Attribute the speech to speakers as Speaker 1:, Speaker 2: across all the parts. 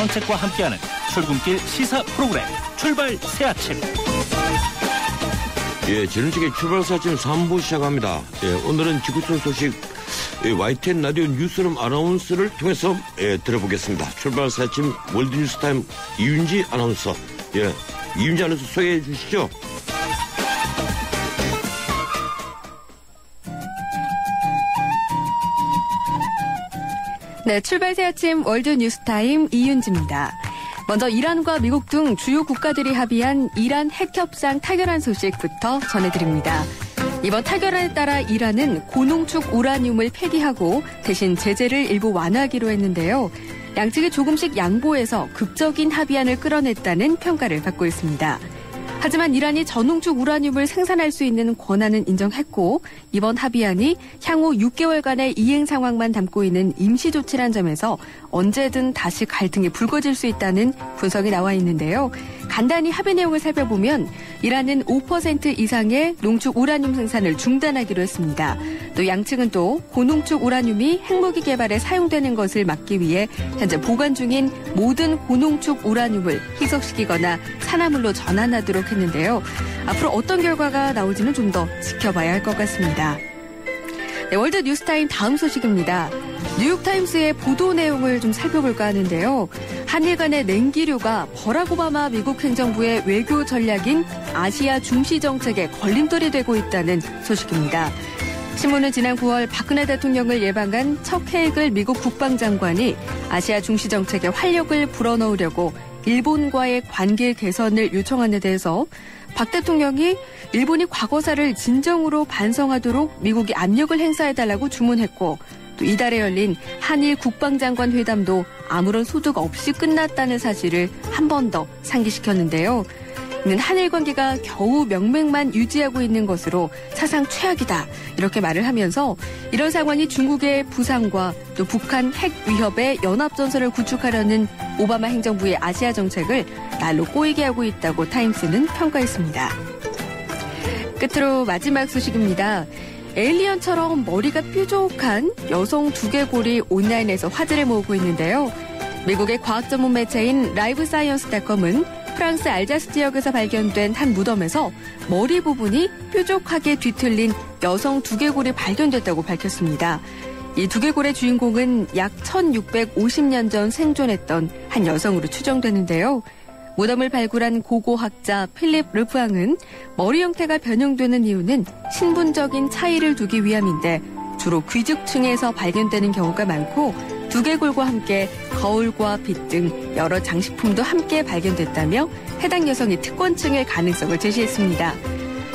Speaker 1: 전원책과 함께하는 출근길 시사 프로그램 출발 새아침.
Speaker 2: 예, 지난주에 출발 새아침 3부 시작합니다. 예, 오늘은 지구촌 소식 YTN 라디오 뉴스룸 아나운서를 통해서 들어보겠습니다. 출발 새아침 월드뉴스타임 이윤지 아나운서. 예, 이윤지 아나운서 소개해 주시죠.
Speaker 3: 네, 출발 새아침 월드뉴스타임 이윤지입니다. 먼저 이란과 미국 등 주요 국가들이 합의한 이란 핵협상 타결안 소식부터 전해드립니다. 이번 타결안에 따라 이란은 고농축 우라늄을 폐기하고 대신 제재를 일부 완화하기로 했는데요. 양측이 조금씩 양보해서 극적인 합의안을 끌어냈다는 평가를 받고 있습니다. 하지만 이란이 저농축 우라늄을 생산할 수 있는 권한은 인정했고 이번 합의안이 향후 6개월간의 이행 상황만 담고 있는 임시 조치란 점에서 언제든 다시 갈등이 불거질 수 있다는 분석이 나와 있는데요. 간단히 합의 내용을 살펴보면 이란은 5% 이상의 농축 우라늄 생산을 중단하기로 했습니다. 또 양측은 또 고농축 우라늄이 핵무기 개발에 사용되는 것을 막기 위해 현재 보관 중인 모든 고농축 우라늄을 희석시키거나 산화물로 전환하도록 했는데요. 앞으로 어떤 결과가 나올지는 좀 더 지켜봐야 할 것 같습니다. 네, 월드 뉴스타임 다음 소식입니다. 뉴욕타임스의 보도 내용을 좀 살펴볼까 하는데요. 한일 간의 냉기류가 버락 오바마 미국 행정부의 외교 전략인 아시아 중시 정책에 걸림돌이 되고 있다는 소식입니다. 신문은 지난 9월 박근혜 대통령을 예방한 척 헤이글 미국 국방장관이 아시아 중시 정책에 활력을 불어넣으려고 일본과의 관계 개선을 요청한 데 대해서 박 대통령이 일본이 과거사를 진정으로 반성하도록 미국이 압력을 행사해달라고 주문했고 또 이달에 열린 한일 국방장관 회담도 아무런 소득 없이 끝났다는 사실을 한 번 더 상기시켰는데요. 이는 한일 관계가 겨우 명맥만 유지하고 있는 것으로 사상 최악이다 이렇게 말을 하면서 이런 상황이 중국의 부상과 또 북한 핵 위협의 연합전선을 구축하려는 오바마 행정부의 아시아 정책을 날로 꼬이게 하고 있다고 타임스는 평가했습니다. 끝으로 마지막 소식입니다. 에일리언처럼 머리가 뾰족한 여성 두개골이 온라인에서 화제를 모으고 있는데요. 미국의 과학 전문 매체인 라이브사이언스닷컴은 프랑스 알자스 지역에서 발견된 한 무덤에서 머리 부분이 뾰족하게 뒤틀린 여성 두개골이 발견됐다고 밝혔습니다. 이 두개골의 주인공은 약 1650년 전 생존했던 한 여성으로 추정되는데요. 무덤을 발굴한 고고학자 필립 르프앙은 머리 형태가 변형되는 이유는 신분적인 차이를 두기 위함인데 주로 귀족층에서 발견되는 경우가 많고 두개골과 함께 거울과 빛 등 여러 장식품도 함께 발견됐다며 해당 여성이 특권층일 가능성을 제시했습니다.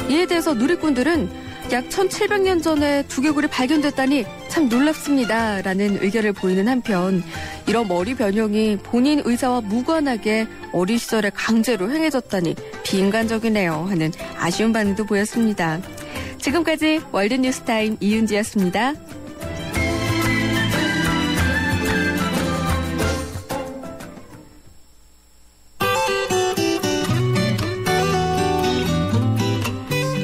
Speaker 3: 이에 대해서 누리꾼들은 약 1700년 전에 두개골이 발견됐다니 참 놀랍습니다 라는 의견을 보이는 한편 이런 머리 변형이 본인 의사와 무관하게 어린 시절에 강제로 행해졌다니 비인간적이네요 하는 아쉬운 반응도 보였습니다. 지금까지 월드뉴스타임 이윤지였습니다.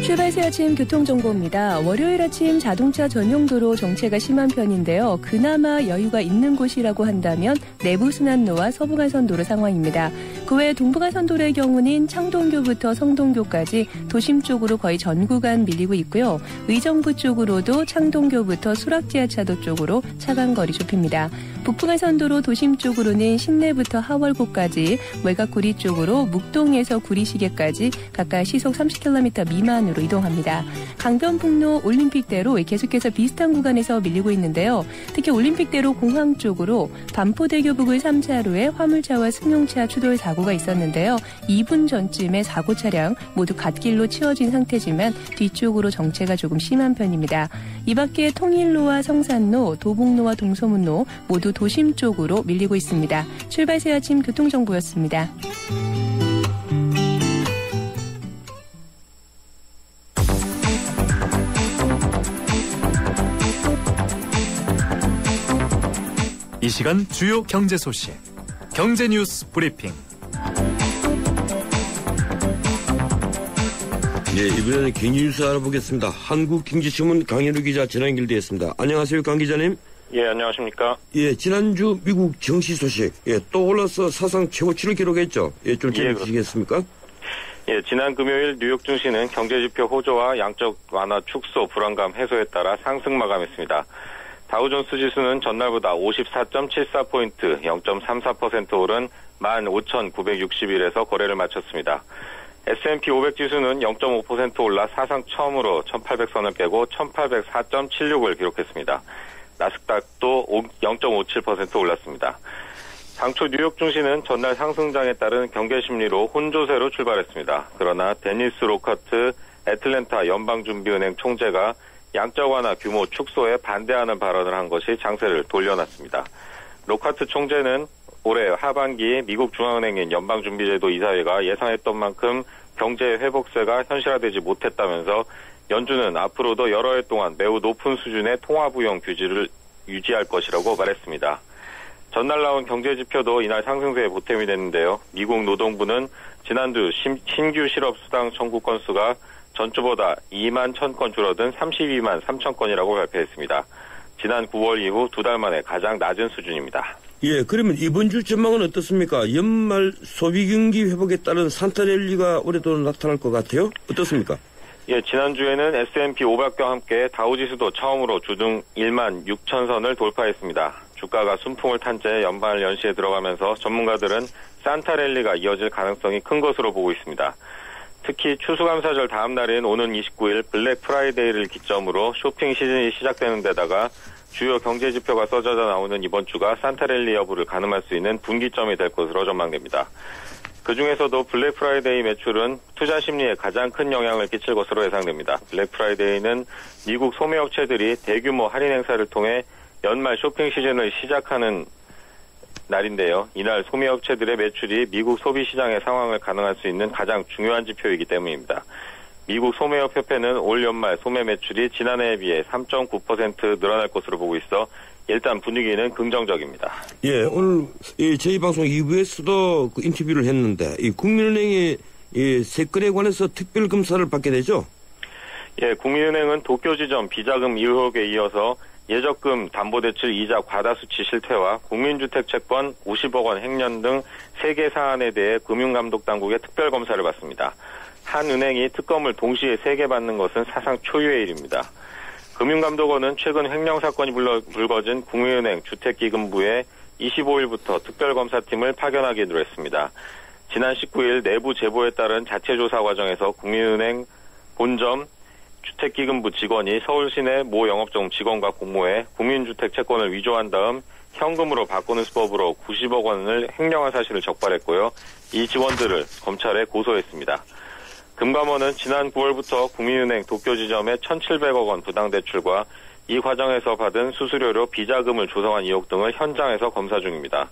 Speaker 4: 출발 새아침 교통정보입니다. 월요일 아침 자동차 전용도로 정체가 심한 편인데요. 그나마 여유가 있는 곳이라고 한다면 내부순환로와 서부간선도로 상황입니다. 그 외 동부간선도로의 경우는 창동교부터 성동교까지 도심 쪽으로 거의 전 구간 밀리고 있고요. 의정부 쪽으로도 창동교부터 수락지하차도 쪽으로 차간 거리 좁힙니다. 북부간선도로 도심 쪽으로는 신내부터 하월고까지, 외곽구리 쪽으로 묵동에서 구리시계까지 각각 시속 30km 미만으로 이동합니다. 강변북로 올림픽대로 계속해서 비슷한 구간에서 밀리고 있는데요. 특히 올림픽대로 공항 쪽으로 반포대교 부근 3차로에 화물차와 승용차 추돌 사고가 있었는데요. 2분 전쯤에 사고 차량 모두 갓길로 치워진 상태지만 뒤쪽으로 정체가 조금 심한 편입니다. 이 밖에 통일로와 성산로, 도봉로와 동서문로 모두 도심 쪽으로 밀리고 있습니다. 출발 새아침 교통정보였습니다.
Speaker 1: 이 시간 주요 경제 소식, 경제 뉴스 브리핑.
Speaker 2: 네, 이번에는 경제 뉴스 알아보겠습니다. 한국경제신문 강현우 기자 전화 연결되어 있습니다. 안녕하세요, 강 기자님.
Speaker 5: 예, 안녕하십니까.
Speaker 2: 예, 지난주 미국 증시 소식, 또 올라서 사상 최고치를 기록했죠. 좀 전해주시겠습니까?
Speaker 5: 예, 지난 금요일 뉴욕 증시는 경제지표 호조와 양적 완화 축소 불안감 해소에 따라 상승 마감했습니다. 다우존스 지수는 전날보다 54.74포인트, 0.34% 오른 15,961에서 거래를 마쳤습니다. S&P 500 지수는 0.5% 올라 사상 처음으로 1,800선을 깨고 1,804.76을 기록했습니다. 나스닥도 0.57% 올랐습니다. 당초 뉴욕 증시는 전날 상승장에 따른 경계 심리로 혼조세로 출발했습니다. 그러나 데니스 로카트 애틀랜타 연방준비은행 총재가 양적 완화 규모 축소에 반대하는 발언을 한 것이 장세를 돌려놨습니다. 로카트 총재는 올해 하반기 미국 중앙은행인 연방준비제도 이사회가 예상했던 만큼 경제 회복세가 현실화되지 못했다면서 연준은 앞으로도 여러 해 동안 매우 높은 수준의 통화부용 규제를 유지할 것이라고 말했습니다. 전날 나온 경제지표도 이날 상승세에 보탬이 됐는데요. 미국 노동부는 지난주 신규 실업수당 청구 건수가 전주보다 2만 1,000건 줄어든 32만 3천 건이라고 발표했습니다. 지난 9월 이후 2달 만에 가장 낮은 수준입니다.
Speaker 2: 예, 그러면 이번 주 전망은 어떻습니까? 연말 소비 경기 회복에 따른 산타랠리가 올해도 나타날 것 같아요? 어떻습니까?
Speaker 5: 예, 지난주에는 S&P 500과 함께 다우지수도 처음으로 주중 1만 6천 선을 돌파했습니다. 주가가 순풍을 탄 채 연말 연시에 들어가면서 전문가들은 산타랠리가 이어질 가능성이 큰 것으로 보고 있습니다. 특히 추수감사절 다음 날인 오는 29일 블랙 프라이데이를 기점으로 쇼핑 시즌이 시작되는 데다가 주요 경제지표가 쏟아져 나오는 이번 주가 산타랠리 여부를 가늠할 수 있는 분기점이 될 것으로 전망됩니다. 그중에서도 블랙 프라이데이 매출은 투자 심리에 가장 큰 영향을 끼칠 것으로 예상됩니다. 블랙 프라이데이는 미국 소매업체들이 대규모 할인 행사를 통해 연말 쇼핑 시즌을 시작하는 날인데요. 이날 소매업체들의 매출이 미국 소비시장의 상황을 가늠할 수 있는 가장 중요한 지표이기 때문입니다. 미국 소매업협회는 올 연말 소매 매출이 지난해에 비해 3.9% 늘어날 것으로 보고 있어 일단 분위기는 긍정적입니다.
Speaker 2: 예, 오늘 저희 방송 2부에서도 인터뷰를 했는데 이 국민은행이 세건에 관해서 특별검사를 받게 되죠?
Speaker 5: 예, 국민은행은 도쿄지점 비자금 의혹에 이어서 예적금 담보대출 이자 과다수치 실태와 국민주택 채권 50억 원 횡령 등 3개 사안에 대해 금융감독당국의 특별검사를 받습니다. 한 은행이 특검을 동시에 3개 받는 것은 사상 초유의 일입니다. 금융감독원은 최근 횡령 사건이 불거진 국민은행 주택기금부에 25일부터 특별검사팀을 파견하기로 했습니다. 지난 19일 내부 제보에 따른 자체조사 과정에서 국민은행 본점 주택기금부 직원이 서울시내 모 영업종 직원과 공모해 국민주택 채권을 위조한 다음 현금으로 바꾸는 수법으로 90억 원을 횡령한 사실을 적발했고요. 이 직원들을 검찰에 고소했습니다. 금감원은 지난 9월부터 국민은행 도쿄지점의 1,700억 원 부당대출과 이 과정에서 받은 수수료로 비자금을 조성한 의혹 등을 현장에서 검사 중입니다.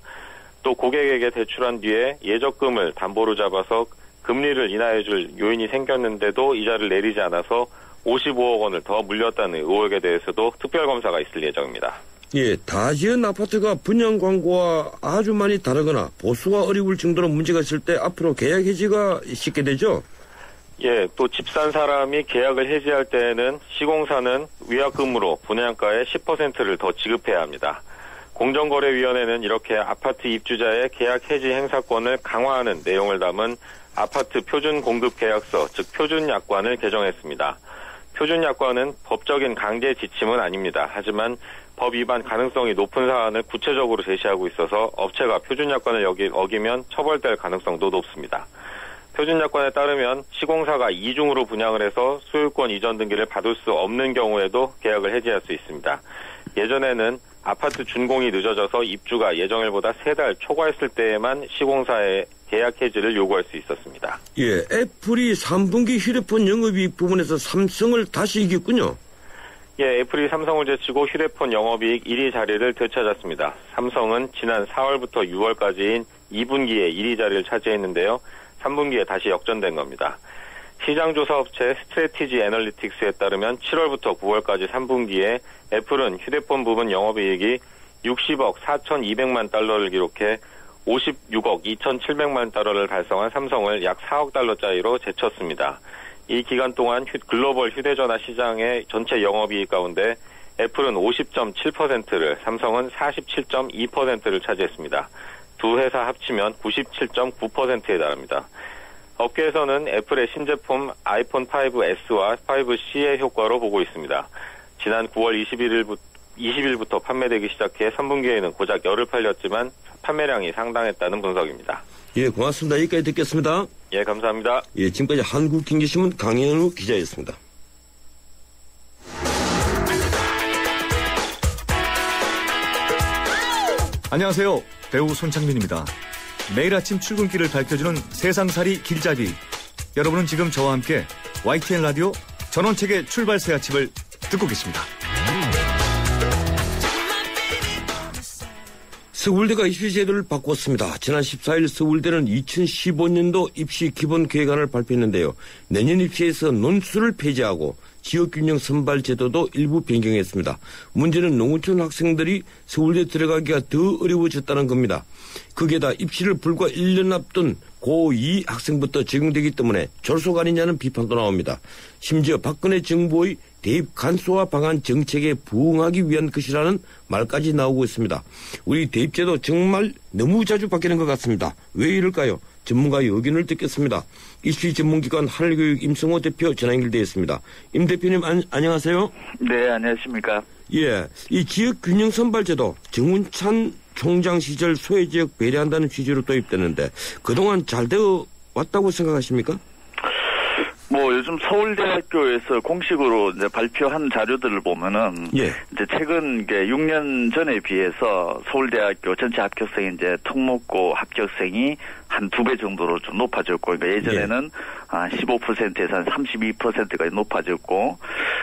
Speaker 5: 또 고객에게 대출한 뒤에 예적금을 담보로 잡아서 금리를 인하해줄 요인이 생겼는데도 이자를 내리지 않아서 55억 원을 더 물렸다는 의혹에 대해서도 특별검사가 있을 예정입니다.
Speaker 2: 예, 다지은 아파트가 분양 광고와 아주 많이 다르거나 보수가 어려울 정도로 문제가 있을 때 앞으로 계약 해지가 쉽게 되죠?
Speaker 5: 예, 또 집 산 사람이 계약을 해지할 때에는 시공사는 위약금으로 분양가의 10%를 더 지급해야 합니다. 공정거래위원회는 이렇게 아파트 입주자의 계약 해지 행사권을 강화하는 내용을 담은 아파트 표준공급계약서, 즉 표준약관을 개정했습니다. 표준약관은 법적인 강제 지침은 아닙니다. 하지만 법 위반 가능성이 높은 사안을 구체적으로 제시하고 있어서 업체가 표준약관을 어기면 처벌될 가능성도 높습니다. 표준약관에 따르면 시공사가 이중으로 분양을 해서 소유권 이전 등기를 받을 수 없는 경우에도 계약을 해지할 수 있습니다. 예전에는 아파트 준공이 늦어져서 입주가 예정일보다 3달 초과했을 때에만 시공사에 계약 해지를 요구할 수 있었습니다.
Speaker 2: 예, 애플이 3분기 휴대폰 영업이익 부분에서 삼성을 다시 이겼군요.
Speaker 5: 예, 애플이 삼성을 제치고 휴대폰 영업이익 1위 자리를 되찾았습니다. 삼성은 지난 4월부터 6월까지인 2분기에 1위 자리를 차지했는데요. 3분기에 다시 역전된 겁니다. 시장조사업체 스트래티지 애널리틱스에 따르면 7월부터 9월까지 3분기에 애플은 휴대폰 부분 영업이익이 60억 4,200만 달러를 기록해 56억 2,700만 달러를 달성한 삼성을 약 4억 달러 짜리로 제쳤습니다. 이 기간 동안 글로벌 휴대전화 시장의 전체 영업이익 가운데 애플은 50.7%를, 삼성은 47.2%를 차지했습니다. 두 회사 합치면 97.9%에 달합니다. 업계에서는 애플의 신제품 아이폰 5S와 5C의 효과로 보고 있습니다. 지난 9월 20일부터 판매되기 시작해 3분기에는 고작 열흘 팔렸지만 판매량이 상당했다는 분석입니다.
Speaker 2: 예, 고맙습니다. 여기까지 듣겠습니다.
Speaker 5: 예, 감사합니다.
Speaker 2: 예, 지금까지 한국경제신문 강현우 기자였습니다.
Speaker 1: 안녕하세요. 배우 손창민입니다. 매일 아침 출근길을 밝혀주는 세상살이 길잡이. 여러분은 지금 저와 함께 YTN 라디오 전원책의 출발새 아침을 듣고 계십니다.
Speaker 2: 서울대가 입시 제도를 바꿨습니다. 지난 14일 서울대는 2015년도 입시 기본 계획안을 발표했는데요. 내년 입시에서 논술을 폐지하고 지역균형 선발 제도도 일부 변경했습니다. 문제는 농어촌 학생들이 서울대 들어가기가 더 어려워졌다는 겁니다. 거기에다 입시를 불과 1년 앞둔 고2 학생부터 적용되기 때문에 졸속 아니냐는 비판도 나옵니다. 심지어 박근혜 정부의 대입 간소화 방안 정책에 부응하기 위한 것이라는 말까지 나오고 있습니다. 우리 대입제도 정말 너무 자주 바뀌는 것 같습니다. 왜 이럴까요? 전문가의 의견을 듣겠습니다. 입시 전문기관 하늘교육 임성호 대표 전화 연결되어 있습니다. 임 대표님 안녕하세요.
Speaker 6: 네, 안녕하십니까.
Speaker 2: 예, 이 지역균형 선발제도 정운찬 총장 시절 소외지역 배려한다는 취지로 도입되는데 그동안 잘 되어 왔다고 생각하십니까?
Speaker 6: 요즘 서울대학교에서 공식으로 이제 발표한 자료들을 보면은 이제 최근 6년 전에 비해서 서울대학교 전체 합격생이 이제 특목고 합격생이 한 2배 정도로 좀 높아졌고, 그러니까 예전에는 한 15%에서 한 32%까지 높아졌고,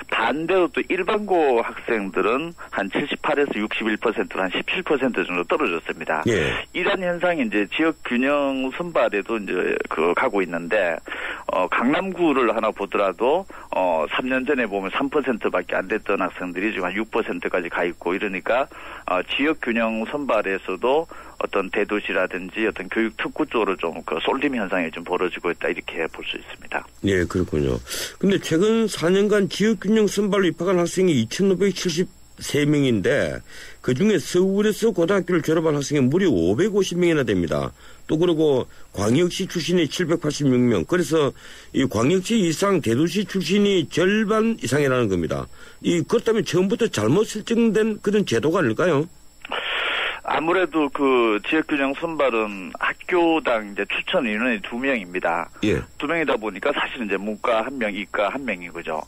Speaker 6: 반대로 또 일반고 학생들은 한 78에서 61%로 한 17% 정도 떨어졌습니다. 이런 현상이 이제 지역 균형 선발에도 이제 가고 있는데, 강남구를 하나 보더라도 3년 전에 보면 3%밖에 안 됐던 학생들이 지금 한 6%까지 가 있고, 이러니까 지역 균형 선발에서도 어떤 대도시라든지 어떤 교육 특구 쪽으로 좀 쏠림 현상이 좀 벌어지고 있다, 이렇게 볼 수 있습니다.
Speaker 2: 예, 그렇군요. 근데 최근 4년간 지역균형 선발로 입학한 학생이 2,573명인데 그중에 서울에서 고등학교를 졸업한 학생이 무려 550명이나 됩니다. 또 그리고 광역시 출신이 786명. 그래서 이 광역시 이상 대도시 출신이 절반 이상이라는 겁니다. 그렇다면 처음부터 잘못 설정된 그런 제도가 아닐까요?
Speaker 6: 아무래도 그 지역균형 선발은 학교당 이제 추천 인원이 2명입니다. 2명이다 보니까 사실은 이제 문과 1명, 이과 1명이 그죠.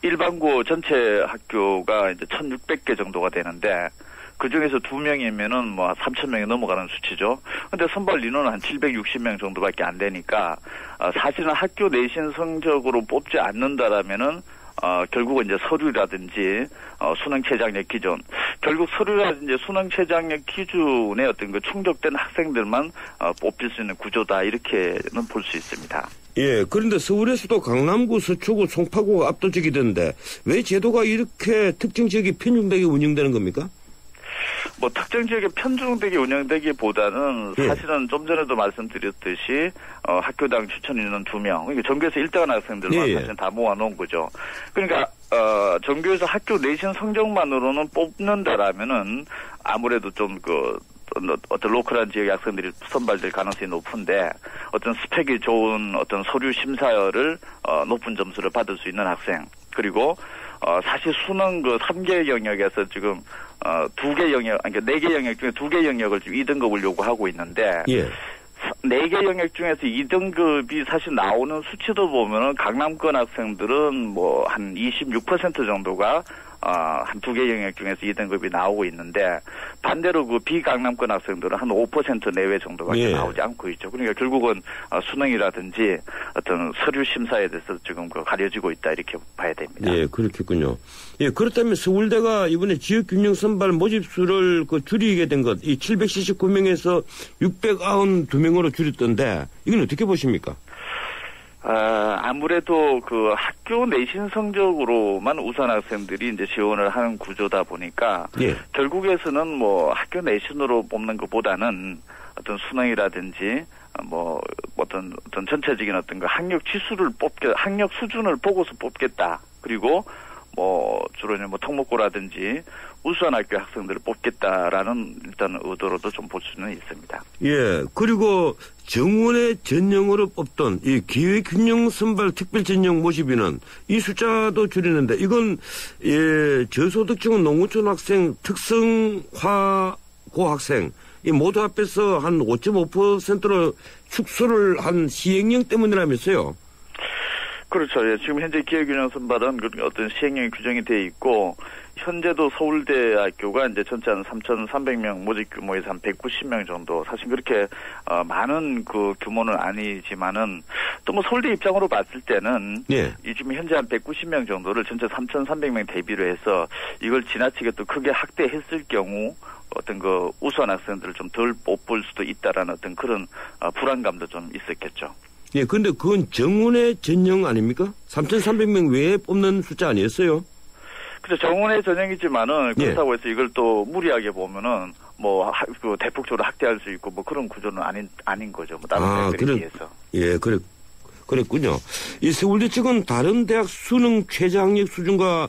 Speaker 6: 일반고 전체 학교가 이제 1,600개 정도가 되는데 그 중에서 2명이면은 뭐 3,000명이 넘어가는 수치죠. 근데 선발 인원은 한 760명 정도밖에 안 되니까 사실은 학교 내신 성적으로 뽑지 않는다라면은 결국은 이제 서류라든지 수능 최저학력 기준, 결국 서류라든지 수능 최저학력 기준에 어떤 그 충족된 학생들만 뽑힐 수 있는 구조다, 이렇게는 볼 수 있습니다.
Speaker 2: 예, 그런데 서울에서도 강남구, 서초구, 송파구가 압도적이던데 왜 제도가 이렇게 특정 지역이 편중되게 운영되는 겁니까?
Speaker 6: 특정 지역에 편중되게 운영되기보다는 사실은 좀 전에도 말씀드렸듯이 학교당 추천 인원 2명, 그러니까 전교에서 1등한 학생들만 사실 다 모아놓은 거죠. 그러니까 전교에서 학교 내신 성적만으로는 뽑는다라면은 아무래도 좀 어떤 로컬한 지역의 학생들이 선발될 가능성이 높은데, 어떤 스펙이 좋은 어떤 서류 심사를 높은 점수를 받을 수 있는 학생, 그리고 사실 수능 3개 영역에서 지금 2개 영역, 그러니까 4개 영역 중에 2개 영역을 지금 2등급을 요구하고 있는데, 4개 영역 중에서 2등급이 사실 나오는 수치도 보면은 강남권 학생들은 뭐 한 26% 정도가 한 2개 영역 중에서 2등급이 나오고 있는데, 반대로 그 비강남권 학생들은 한 5% 내외 정도밖에 나오지 않고 있죠. 그러니까 결국은 수능이라든지 어떤 서류 심사에 대해서 지금 가려지고 있다, 이렇게 봐야 됩니다.
Speaker 2: 예, 그렇겠군요. 예, 그렇다면 서울대가 이번에 지역균형 선발 모집수를 줄이게 된 것, 이 779명에서 692명으로 줄였던데 이건 어떻게 보십니까?
Speaker 6: 아무래도 그 학교 내신 성적으로만 우선 학생들이 이제 지원을 하는 구조다 보니까 결국에서는 뭐 학교 내신으로 뽑는 것보다는 어떤 수능이라든지 뭐 어떤 전체적인 어떤 그 학력 지수를 학력 수준을 보고서 뽑겠다. 그리고 주로 이제 특목고라든지 우수한 학교 학생들을 뽑겠다라는 일단 의도로도 좀 볼 수는 있습니다.
Speaker 2: 예, 그리고 정원의 전형으로 뽑던 이 기회균형 선발 특별 전형 모집인은 이 숫자도 줄이는데 이건 저소득층 농어촌 학생, 특성화고 학생 이 모두 합해서 한 5.5%로 축소를 한 시행령 때문이라면서요.
Speaker 6: 그렇죠. 예, 지금 현재 기회균형 선발은 어떤 시행령이 규정이 돼 있고 현재도 서울대학교가 이제 전체 한 3,300명 모집 규모에서 한 190명 정도 사실 그렇게 많은 그 규모는 아니지만은 또 서울대 입장으로 봤을 때는 이 지금 현재 한 190명 정도를 전체 3,300명 대비로 해서 이걸 지나치게 또 크게 확대했을 경우 어떤 그 우수한 학생들을 좀 덜 뽑을 수도 있다라는 어떤 그런 불안감도 좀 있었겠죠.
Speaker 2: 예, 근데 그건 정원의 전형 아닙니까? 3,300명 외에 뽑는 숫자 아니었어요?
Speaker 6: 그렇죠. 정원의 전형이지만은 그렇다고 해서 이걸 또 무리하게 보면은 그 대폭적으로 확대할 수 있고 그런 구조는 아닌 거죠. 다른 대학들에 비해서.
Speaker 2: 예, 그랬군요. 이 서울대 측은 다른 대학 수능 최저학력 수준과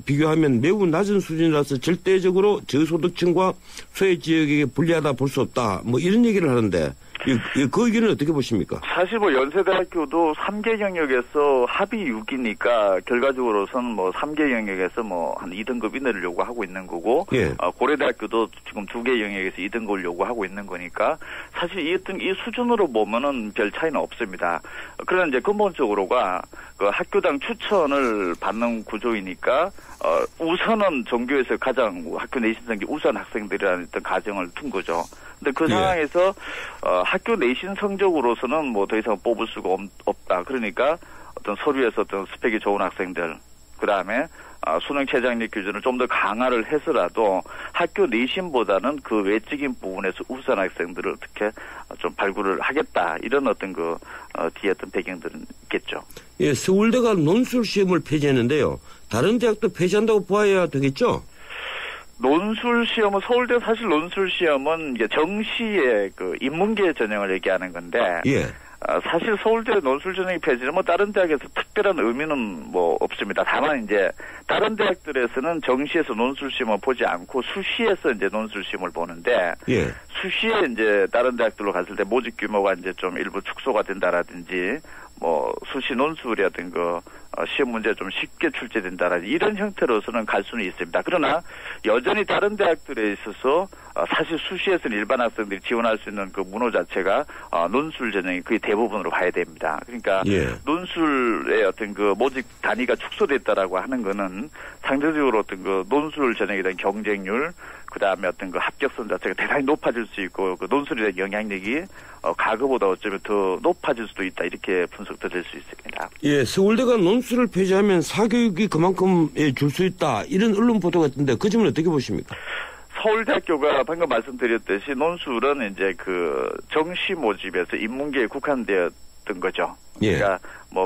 Speaker 2: 비교하면 매우 낮은 수준이라서 절대적으로 저소득층과 소외 지역에게 불리하다 볼 수 없다. 이런 얘기를 하는데 그 의견은 어떻게 보십니까?
Speaker 6: 사실 연세대학교도 3개 영역에서 합이 6이니까 결과적으로서는 3개 영역에서 한 2등급 이내를 요구하고 있는 거고 고려대학교도 지금 2개 영역에서 2등급을 요구하고 있는 거니까 사실 이 수준으로 보면은 별 차이는 없습니다. 그러나 이제 근본적으로가 그 학교당 추천을 받는 구조이니까 우선은 전교에서 가장 학교 내신 성적이 우수한 학생들이라는 어떤 가정을 둔 거죠. 근데 그 상황에서 학교 내신 성적으로서는 더 이상 뽑을 수가 없다. 그러니까 어떤 서류에서 어떤 스펙이 좋은 학생들, 그 다음에 수능 최저학력 기준을 좀 더 강화를 해서라도 학교 내신보다는 그 외적인 부분에서 우수한 학생들을 어떻게 좀 발굴을 하겠다. 이런 어떤 뒤에 어떤 배경들은 있겠죠.
Speaker 2: 예, 서울대가 논술 시험을 폐지했는데요. 다른 대학도 폐지한다고 봐야 되겠죠?
Speaker 6: 논술 시험은 서울대 사실 논술 시험은 이게 정시의 그 인문계 전형을 얘기하는 건데 사실 서울대 논술 전형이 폐지는 다른 대학에서 특별한 의미는 없습니다. 다만 이제 다른 대학들에서는 정시에서 논술 시험을 보지 않고 수시에서 이제 논술 시험을 보는데 수시에 이제 다른 대학들로 갔을 때 모집 규모가 이제 좀 일부 축소가 된다라든지 수시 논술이라든 시험 문제 좀 쉽게 출제된다라든지 이런 형태로서는 갈 수는 있습니다. 그러나 여전히 다른 대학들에 있어서 사실 수시에서는 일반 학생들이 지원할 수 있는 그 문호 자체가 논술 전형이 거의 대부분으로 봐야 됩니다. 그러니까 논술의 어떤 그 모집 단위가 축소됐다라고 하는 거는 상대적으로 어떤 그 논술 전형에 대한 경쟁률 그 다음에 어떤 그 합격선 자체가 대단히 높아질 수 있고 그 논술에 대한 영향력이 과거보다 어쩌면 더 높아질 수도 있다 이렇게 분석도 될 수 있습니다.
Speaker 2: 예, 서울대가 논술을 폐지하면 사교육이 그만큼 줄 수 있다 이런 언론 보도가 있던데 그 점은 어떻게 보십니까?
Speaker 6: 서울대학교가 방금 말씀드렸듯이 논술은 이제 그 정시 모집에서 인문계에 국한되었던 거죠. 그러니까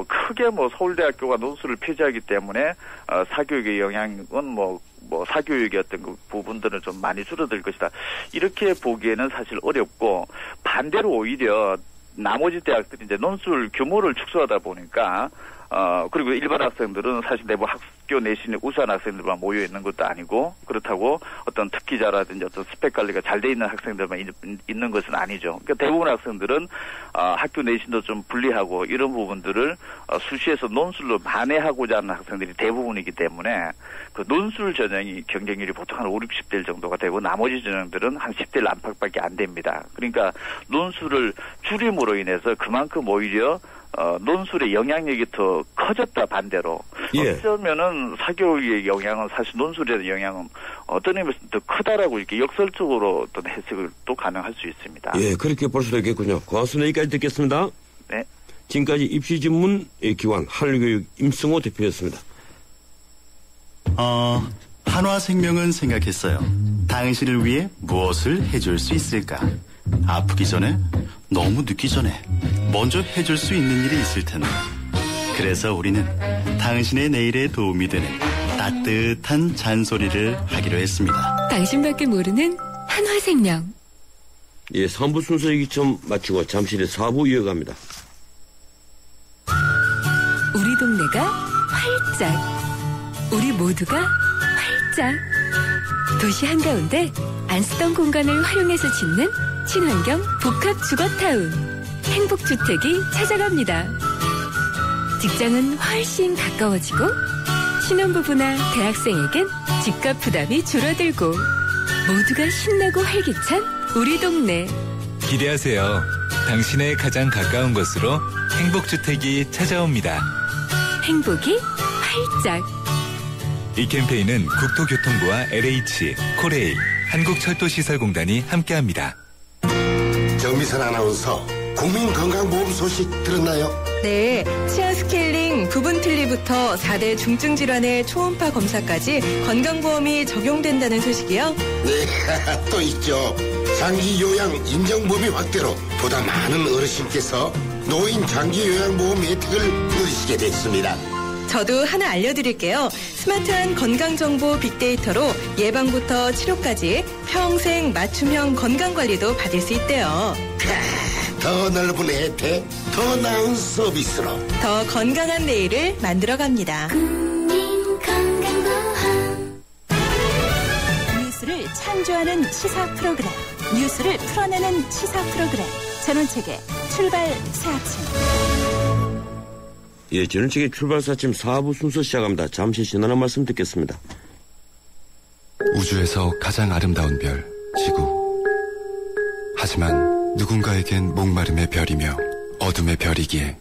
Speaker 6: 크게 서울대학교가 논술을 폐지하기 때문에 사교육의 영향은 사교육의 어떤 그 부분들은 좀 많이 줄어들 것이다. 이렇게 보기에는 사실 어렵고 반대로 오히려 나머지 대학들이 이제 논술 규모를 축소하다 보니까 그리고 일반 학생들은 사실 내부 학교 내신에 우수한 학생들만 모여 있는 것도 아니고 그렇다고 어떤 특기자라든지 어떤 스펙 관리가 잘 돼 있는 학생들만 있는 것은 아니죠. 그러니까 대부분 학생들은 학교 내신도 좀 불리하고 이런 부분들을 수시에서 논술로 만회하고자 하는 학생들이 대부분이기 때문에 그 논술 전형이 경쟁률이 보통 한 50, 60대 정도가 되고 나머지 전형들은 한 10대 안팎밖에 안 됩니다. 그러니까 논술을 줄임으로 인해서 그만큼 오히려 논술의 영향력이 더 커졌다 반대로. 어쩌면은 사교육의 영향은 사실 논술에 대한 영향은 어떤 의미에서 더 크다라고 이렇게 역설적으로 어떤 해석을 또 가능할 수 있습니다.
Speaker 2: 예, 그렇게 볼 수도 있겠군요. 고맙습니다. 여기까지 듣겠습니다.
Speaker 6: 네.
Speaker 2: 지금까지 입시전문 기관 한울교육 임승호 대표였습니다.
Speaker 7: 한화생명은 생각했어요. 당신을 위해 무엇을 해줄 수 있을까? 아프기 전에, 너무 늦기 전에 먼저 해줄 수 있는 일이 있을 텐데. 그래서 우리는 당신의 내일에 도움이 되는 따뜻한 잔소리를 하기로 했습니다.
Speaker 8: 당신밖에 모르는 한화생명.
Speaker 2: 예, 3부 순서 얘기처럼 마치고 잠시 후에 4부 이어갑니다.
Speaker 8: 우리 동네가 활짝. 우리 모두가 활짝. 도시 한가운데 안 쓰던 공간을 활용해서 짓는 친환경 복합주거타운. 행복주택이 찾아갑니다. 직장은 훨씬 가까워지고 신혼부부나 대학생에겐 집값 부담이 줄어들고 모두가 신나고 활기찬 우리 동네.
Speaker 9: 기대하세요. 당신의 가장 가까운 곳으로 행복주택이 찾아옵니다.
Speaker 8: 행복이 활짝.
Speaker 9: 이 캠페인은 국토교통부와 LH, 코레일, 한국철도시설공단이 함께합니다.
Speaker 10: 정미선 아나운서, 국민건강보험 소식 들었나요?
Speaker 11: 네, 치아 스케일링, 부분 틀니부터 4대 중증 질환의 초음파 검사까지 건강보험이 적용된다는 소식이요?
Speaker 10: 네, 또 있죠. 장기 요양 인정범위 확대로 보다 많은 어르신께서 노인 장기 요양보험 혜택을 누리시게 됐습니다.
Speaker 11: 저도 하나 알려드릴게요. 스마트한 건강정보 빅데이터로 예방부터 치료까지 평생 맞춤형 건강관리도 받을 수 있대요.
Speaker 10: 더 넓은 혜택, 더 나은 서비스로
Speaker 11: 더 건강한 내일을 만들어갑니다.
Speaker 12: 뉴스를 창조하는 시사 프로그램, 뉴스를 풀어내는 시사 프로그램, 전원책의 출발 새 아침.
Speaker 2: 예, 전원책의 출발 새 아침 4부 순서 시작합니다. 잠시 신나는 말씀 듣겠습니다.
Speaker 13: 우주에서 가장 아름다운 별, 지구. 하지만 누군가에겐 목마름의 별이며 어둠의 별이기에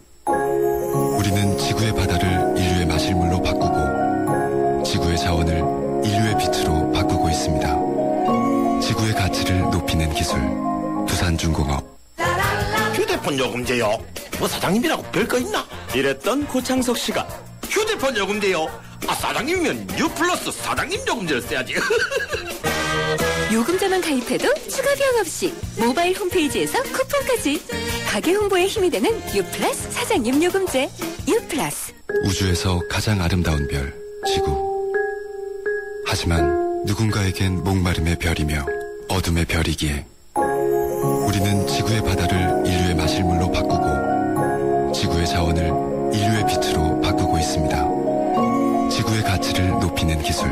Speaker 13: 우리는 지구의 바다를 인류의 마실물로 바꾸고 지구의 자원을 인류의 빛으로 바꾸고 있습니다. 지구의 가치를 높이는 기술, 두산중공업.
Speaker 10: 휴대폰 요금제요? 뭐 사장님이라고 별거 있나?
Speaker 14: 이랬던 고창석 씨가 휴대폰 요금제요? 아, 사장님이면 U+ 사장님 요금제를 써야지.
Speaker 8: 요금제만 가입해도 추가 비용 없이 모바일 홈페이지에서 쿠폰까지. 가게 홍보에 힘이 되는 U+ 사장님 요금제. U+.
Speaker 13: 우주에서 가장 아름다운 별, 지구. 하지만 누군가에겐 목마름의 별이며 어둠의 별이기에 우리는 지구의 바다를 인류의 마실물로 바꾸고 지구의 자원을 인류의 빛으로 바꾸고 있습니다. 지구의 가치를 높이는 기술,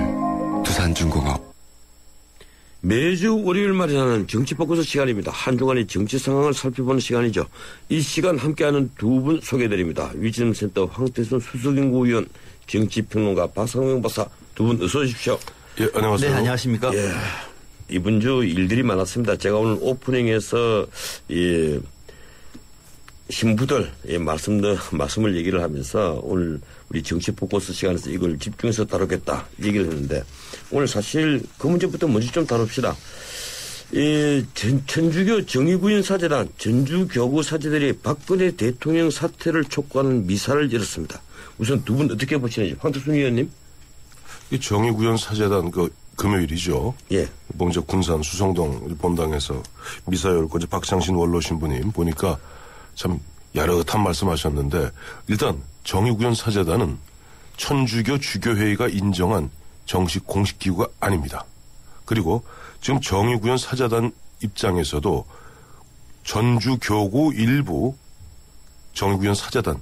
Speaker 13: 두산중공업.
Speaker 2: 매주 월요일 말이라는 정치포커스 시간입니다. 한 주간의 정치 상황을 살펴보는 시간이죠. 이 시간 함께하는 두 분 소개해드립니다. 위즈센터 황태순 수석연구위원, 정치평론가 박상영 박사, 두 분 어서 오십시오.
Speaker 15: 예, 안녕하세요.
Speaker 16: 네, 안녕하십니까.
Speaker 2: 예, 이번 주 일들이 많았습니다. 제가 오늘 오프닝에서 신부들 말씀을 얘기를 하면서 오늘 우리 정치 포커스 시간에서 이걸 집중해서 다루겠다 얘기를 했는데 오늘 사실 그 문제부터 먼저 좀 다룹시다. 천주교 정의구현 사제단 전주교구 사제들이 박근혜 대통령 사퇴를 촉구하는 미사를 열었습니다. 우선 두 분 어떻게 보시는지 황태순 의원님.
Speaker 15: 이 정의구현 사제단 금요일이죠.
Speaker 2: 예.
Speaker 15: 먼저 군산 수성동 본당에서 미사 열고 이제 박창신 원로 신부님 보니까 참 야릇한 말씀하셨는데 일단 정의구현 사제단은 천주교 주교회의가 인정한 정식 공식 기구가 아닙니다. 그리고 지금 정의구현 사제단 입장에서도 전주교구 일부 정의구현 사제단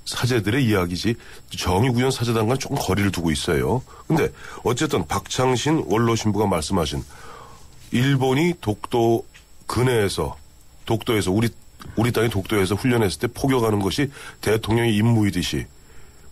Speaker 15: 사제들의 이야기지 정의구현 사제단과는 조금 거리를 두고 있어요. 근데 어쨌든 박창신 원로 신부가 말씀하신 일본이 독도 근해에서 독도에서 우리 땅의 독도에서 훈련했을 때 포격하는 것이 대통령의 임무이듯이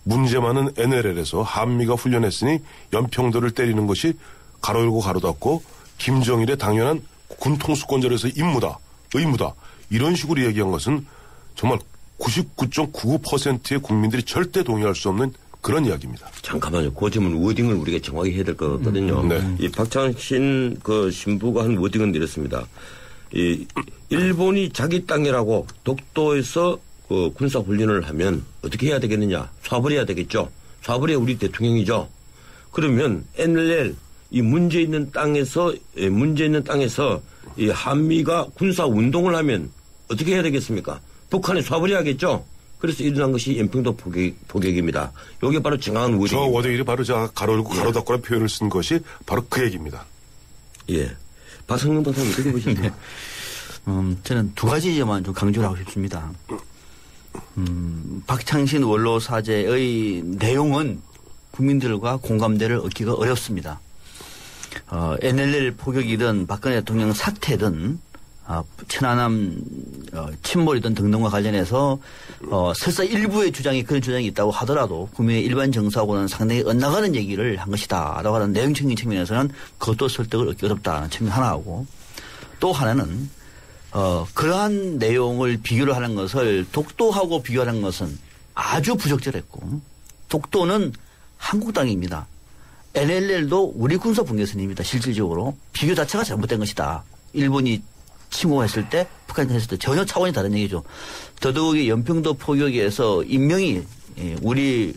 Speaker 15: 문제 많은 NLL에서 한미가 훈련했으니 연평도를 때리는 것이 가로 열고 가로 닫고 김정일의 당연한 군 통수권자로서 의무다. 이런 식으로 얘기한 것은 정말 99.99%의 국민들이 절대 동의할 수 없는 그런 이야기입니다.
Speaker 2: 잠깐만요. 그 점은 워딩을 우리가 정확히 해야 될 것 같거든요.
Speaker 15: 네.
Speaker 2: 이 박창신 신부가 한 워딩은 이렇습니다. 일본이 자기 땅이라고 독도에서 군사 훈련을 하면 어떻게 해야 되겠느냐? 쏴버려야 되겠죠. 쏴버려야 우리 대통령이죠. 그러면 NLL 이 문제 있는 땅에서 이 한미가 군사 운동을 하면 어떻게 해야 되겠습니까? 북한에 쏴버려야겠죠. 그래서 일어난 것이 연평도 포격입니다. 이게 바로 정확한 워딩입니다.
Speaker 15: 저 워딩이 바로 제가 가로 열고 가로 닫고라는 표현을 쓴 것이 바로 그 얘기입니다.
Speaker 2: 예. 박성용 박사님 어떻게 보십니까?
Speaker 16: 저는 두 가지만 좀 강조를 하고 싶습니다. 박창신 원로 사제의 내용은 국민들과 공감대를 얻기가 어렵습니다. NLL 포격이든 박근혜 대통령 사퇴든 천안함 침몰이든 등등과 관련해서 설사 일부의 주장이 그런 주장이 있다고 하더라도 국민의 일반 정서하고는 상당히 엇나가는 얘기를 한 것이다 라고 하는 내용적인 측면에서는 그것도 설득을 얻기 어렵다는 측면 하나하고 또 하나는 그러한 내용을 비교를 하는 것을 독도하고 비교하는 것은 아주 부적절했고 독도는 한국땅입니다. NLL도 우리 군사 분계선입니다. 실질적으로 비교 자체가 잘못된 것이다. 일본이 침공했을 때 북한이 했을 때 전혀 차원이 다른 얘기죠. 더더욱이 연평도 포격에서 인명이 우리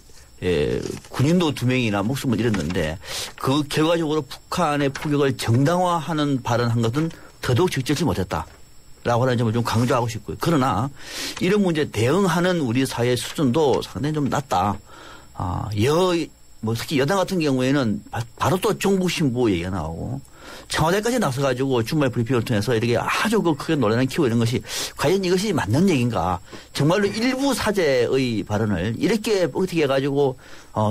Speaker 16: 군인도 2명이나 목숨을 잃었는데 그 결과적으로 북한의 포격을 정당화하는 발언한 것은 더더욱 적절치 못했다라고 하는 점을 좀 강조하고 싶고요. 그러나 이런 문제에 대응하는 우리 사회의 수준도 상당히 좀 낮다. 특히 여당 같은 경우에는 바로 또 종북 신부 얘기가 나오고 청와대까지 나서가지고 주말 브리핑을 통해서 이렇게 아주 크게 논란을 키우고 이런 것이 과연 이것이 맞는 얘기인가. 정말로 일부 사제의 발언을 이렇게 어떻게 해가지고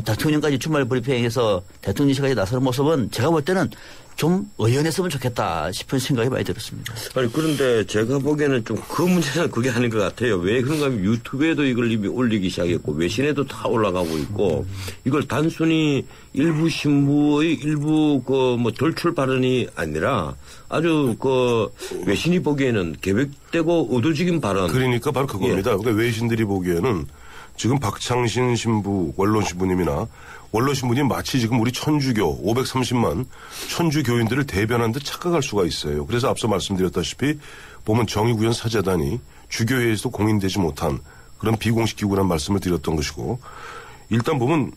Speaker 16: 대통령까지 주말 브리핑에서 대통령실까지 나서는 모습은 제가 볼 때는 좀 의연했으면 좋겠다 싶은 생각이 많이 들었습니다.
Speaker 2: 아니 그런데 제가 보기에는 좀 그 문제는 그게 아닌 것 같아요. 왜 그런가 하면 유튜브에도 이걸 이미 올리기 시작했고 외신에도 다 올라가고 있고 이걸 단순히 일부 신부의 일부 돌출 발언이 아니라 아주 외신이 보기에는 계획되고 의도적인 발언.
Speaker 15: 그러니까 바로 그겁니다.
Speaker 2: 예.
Speaker 15: 그러니까 외신들이 보기에는 지금 박창신 신부 원로 신부님이나 원로 신부님 마치 지금 우리 천주교 530만 천주 교인들을 대변한 듯 착각할 수가 있어요. 그래서 앞서 말씀드렸다시피 보면 정의구현 사재단이 주교회에서 공인되지 못한 그런 비공식 기구라는 말씀을 드렸던 것이고 일단 보면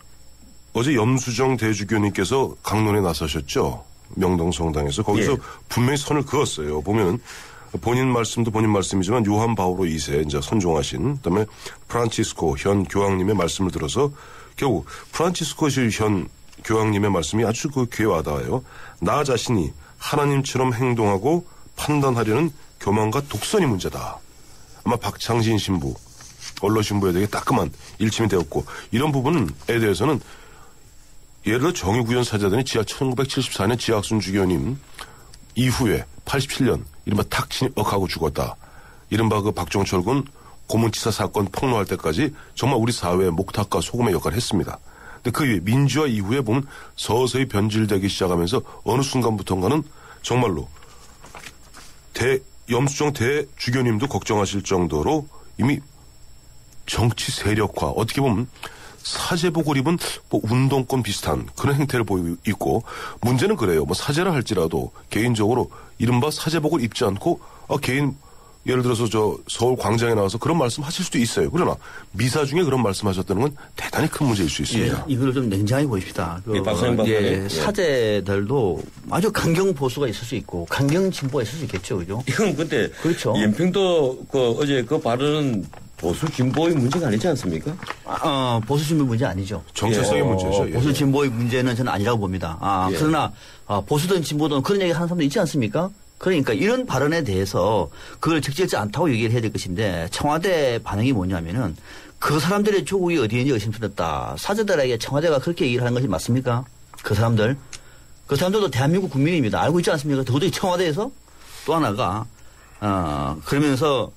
Speaker 15: 어제 염수정 대주교님께서 강론에 나서셨죠. 명동성당에서 거기서 분명히 선을 그었어요. 보면 본인 말씀도 본인 말씀이지만 요한 바오로 2세 이제 선종하신 그다음에 프란치스코 현 교황님의 말씀을 들어서 결국 프란치스코 현 교황님의 말씀이 아주 귀에 와닿아요. 나 자신이 하나님처럼 행동하고 판단하려는 교만과 독선이 문제다. 아마 박창신 신부, 원로 신부에 대해 따끔한 일침이 되었고 이런 부분에 대해서는 예를 들어 정의구현 사재단이 1974년 지학순 주교님 이후에 87년 이른바 탁진억하고 죽었다. 이른바 박종철 군 고문치사 사건 폭로할 때까지 정말 우리 사회의 목탁과 소금의 역할을 했습니다. 근데 그 민주화 이후에 보면 서서히 변질되기 시작하면서 어느 순간부터인가는 정말로 염수정 대주교님도 걱정하실 정도로 이미 정치 세력화 어떻게 보면 사제복을 입은 운동권 비슷한 그런 행태를 보이고 있고 문제는 그래요. 사제라 할지라도 개인적으로 이른바 사제복을 입지 않고 개인 예를 들어서 서울 광장에 나와서 그런 말씀 하실 수도 있어요. 그러나 미사 중에 그런 말씀 하셨다는 건 대단히 큰 문제일 수 있습니다.
Speaker 16: 예, 이걸 좀 냉정하게 보십시다. 사제들도 아주 강경 보수가 있을 수 있고 강경 진보가 있을 수 있겠죠. 그죠?
Speaker 2: 이건 근데
Speaker 16: 그렇죠.
Speaker 2: 연평도 어제 그 발언은 보수 진보의 문제가 아니지 않습니까?
Speaker 16: 보수 진보 문제 아니죠.
Speaker 15: 정체성의 문제죠.
Speaker 16: 보수 진보의 문제는 저는 아니라고 봅니다. 그러나 보수든 진보든 그런 얘기 하는 사람도 있지 않습니까? 그러니까 이런 발언에 대해서 그걸 적절치 않다고 얘기를 해야 될 것인데 청와대 반응이 뭐냐면은 그 사람들의 조국이 어디인지 의심스럽다. 사제들에게 청와대가 그렇게 얘기를 하는 것이 맞습니까? 그 사람들도 대한민국 국민입니다. 알고 있지 않습니까? 도저히 청와대에서 또 하나가 그러면서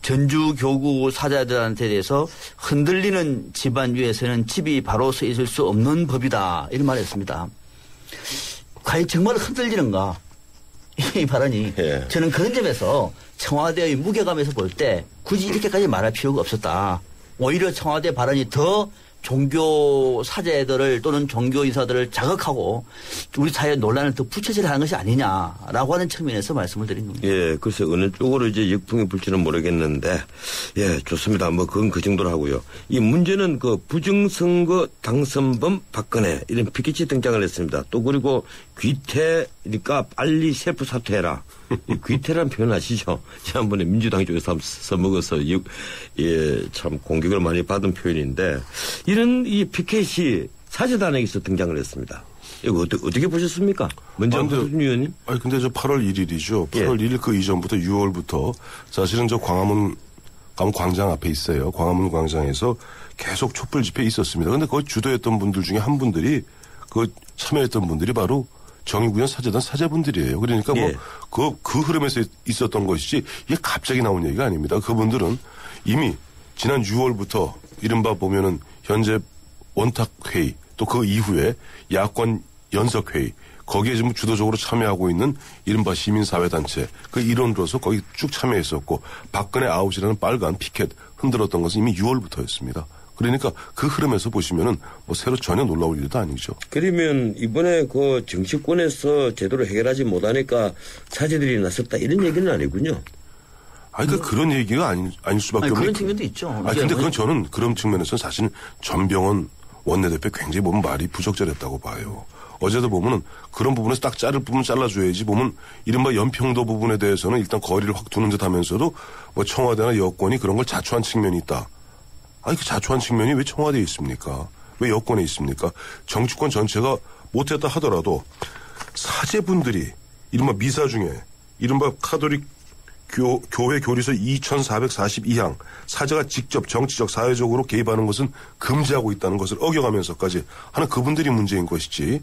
Speaker 16: 전주교구 사자들한테 대해서 흔들리는 집안 위에서는 집이 바로 서 있을 수 없는 법이다. 이런 말을 했습니다. 과연 정말 흔들리는가? 이 발언이. 저는 그런 점에서 청와대의 무게감에서 볼 때 굳이 이렇게까지 말할 필요가 없었다. 오히려 청와대 발언이 더 종교 사제들을 또는 종교 인사들을 자극하고 우리 사회 논란을 더 부채질하는 것이 아니냐라고 하는 측면에서 말씀을 드린 겁니다.
Speaker 2: 예, 글쎄 어느 쪽으로 이제 역풍이 불지는 모르겠는데 예, 좋습니다. 그건 그 정도로 하고요. 이 문제는 부정선거 당선범 박근혜 이런 피켓이 등장을 했습니다. 또 그리고 귀태니까 빨리 셰프 사퇴해라. 귀태라는 표현 아시죠? 지난번에 민주당 쪽에서 써먹어서 참 공격을 많이 받은 표현인데 이런 이 피켓이 사제단에게서 등장을 했습니다. 이거 어떻게 보셨습니까? 먼저 한수준 의원님.
Speaker 15: 근데 8월 1일이죠. 8월 1일 그 이전부터 6월부터 사실은 광화문 광장 앞에 있어요. 광화문 광장에서 계속 촛불 집회에 있었습니다. 근데 거기 주도했던 분들 중에 한 분들이 그 참여했던 분들이 바로 정의구현 사재단 사제분들이에요. 그러니까 뭐 그 흐름에서 있었던 것이지 이게 갑자기 나온 얘기가 아닙니다. 그분들은 이미 지난 6월부터 이른바 보면은 현재 원탁회의 또 그 이후에 야권 연석회의 거기에 지금 주도적으로 참여하고 있는 이른바 시민사회단체 그 일원으로서 거기 쭉 참여했었고 박근혜 아웃이라는 빨간 피켓 흔들었던 것은 이미 6월부터였습니다. 그러니까 그 흐름에서 보시면은 뭐 새로 전혀 놀라울 일도 아니죠.
Speaker 2: 그러면 이번에 그 정치권에서 제대로 해결하지 못하니까 사제들이 나섰다 이런 얘기는 아니군요.
Speaker 15: 아니, 그런 얘기가 아닐 수밖에 없는.
Speaker 16: 그런 측면도 있죠.
Speaker 15: 아니, 근데 그건 저는 그런 측면에서는 사실 전병헌 원내대표 굉장히 보면 말이 부적절했다고 봐요. 어제도 보면은 그런 부분에서 딱 자를 부분 잘라줘야지 보면 이른바 연평도 부분에 대해서는 일단 거리를 확 두는 듯 하면서도 뭐 청와대나 여권이 그런 걸 자초한 측면이 있다. 아니, 그 자초한 측면이 왜 청와대에 있습니까? 왜 여권에 있습니까? 정치권 전체가 못했다 하더라도 사제분들이 이른바 미사 중에 이른바 카톨릭 교회 교리서 2442항 사제가 직접 정치적 사회적으로 개입하는 것은 금지하고 있다는 것을 어겨가면서까지 하는 그분들이 문제인 것이지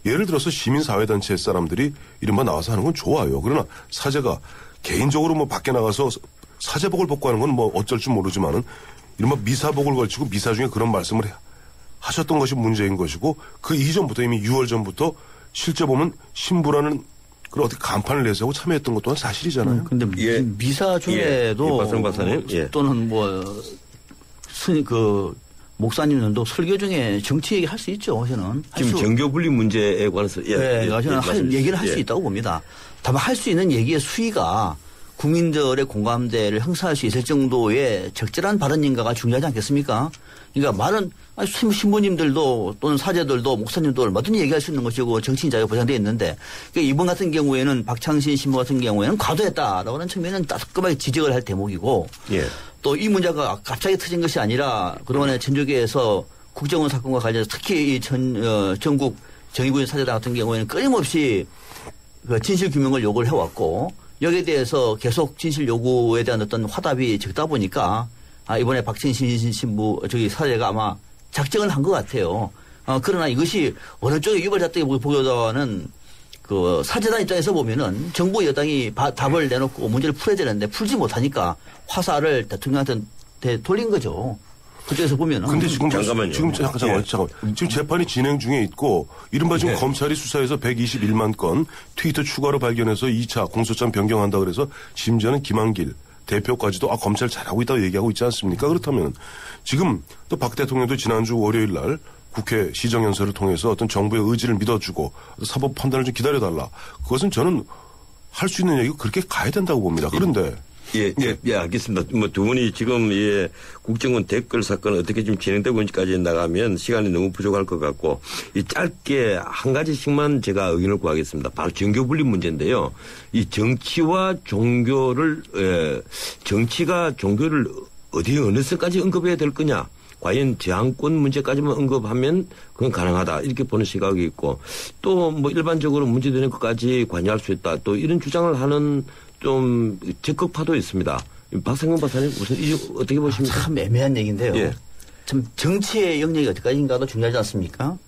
Speaker 15: 예를 들어서 시민사회단체 사람들이 이른바 나와서 하는 건 좋아요. 그러나 사제가 개인적으로 뭐 밖에 나가서 사제복을 벗고 하는 건 뭐 어쩔 줄 모르지만은 이른바 미사복을 걸치고 미사 중에 그런 말씀을 하셨던 것이 문제인 것이고 그 이전부터 이미 6월 전부터 실제 보면 신부라는 그걸 어떻게 간판을 내세우고 참여했던 것 또한 사실이잖아요.
Speaker 16: 근데 미사 중에도
Speaker 2: 박성 박사님
Speaker 16: 또는 목사님들도 설교 중에 정치 얘기 할 수 있죠. 저는
Speaker 2: 지금 정교 분리 문제에 관해서
Speaker 16: 저는 얘기를 할 수 있다고 봅니다. 다만 할 수 있는 얘기의 수위가 국민들의 공감대를 형성할 수 있을 정도의 적절한 발언인가가 중요하지 않겠습니까? 그러니까 말은 신부님들도 또는 사제들도 목사님도 얼마든지 얘기할 수 있는 것이고 정치인 자유가 보장되어 있는데 그러니까 이번 같은 경우에는 박창신 신부 같은 경우에는 과도했다라고 하는 측면은 따끔하게 지적을 할 대목이고 또 이 문제가 갑자기 터진 것이 아니라 그동안에 전조계에서 국정원 사건과 관련해서 특히 이 전국 정의구현 사제단 같은 경우에는 끊임없이 그 진실 규명을 요구를 해왔고 여기에 대해서 계속 진실 요구에 대한 어떤 화답이 적다 보니까 이번에 박진신 신부 사제가 아마 작정을 한 것 같아요. 그러나 이것이 어느 쪽에 유발됐다고 보기보다는 그 사제단 입장에서 보면은 정부 여당이 답을 내놓고 문제를 풀어야 되는데 풀지 못하니까 화살을 대통령한테 돌린 거죠. 그쪽에서 보면은.
Speaker 15: 근데 지금
Speaker 2: 잠깐만요.
Speaker 15: 잠깐. 지금 재판이 진행 중에 있고 이른바 지금 검찰이 수사해서 121만 건 트위터 추가로 발견해서 2차 공소장 변경한다 그래서 심지어는 김한길 대표까지도 검찰 잘하고 있다고 얘기하고 있지 않습니까? 그렇다면 지금 또 박 대통령도 지난주 월요일 날 국회 시정연설을 통해서 어떤 정부의 의지를 믿어주고 사법 판단을 좀 기다려달라. 그것은 저는 할 수 있는 얘기가 그렇게 가야 된다고 봅니다. 그런데
Speaker 2: 알겠습니다. 뭐 두 분이 지금 국정원 댓글 사건 어떻게 좀 진행되고 있는지까지 나가면 시간이 너무 부족할 것 같고 짧게 한 가지씩만 제가 의견을 구하겠습니다. 바로 정교 분리 문제인데요. 이 정치와 종교를 정치가 종교를 어느 선까지 언급해야 될 거냐? 과연 저항권 문제까지만 언급하면 그건 가능하다 이렇게 보는 시각이 있고 또 뭐 일반적으로 문제되는 것까지 관여할 수 있다 또 이런 주장을 하는 좀 적극파도 있습니다. 박성근 박사님 우선 어떻게 보십니까?
Speaker 16: 참 애매한 얘기인데요. 참 정치의 영역이 어디까지인가도 중요하지 않습니까?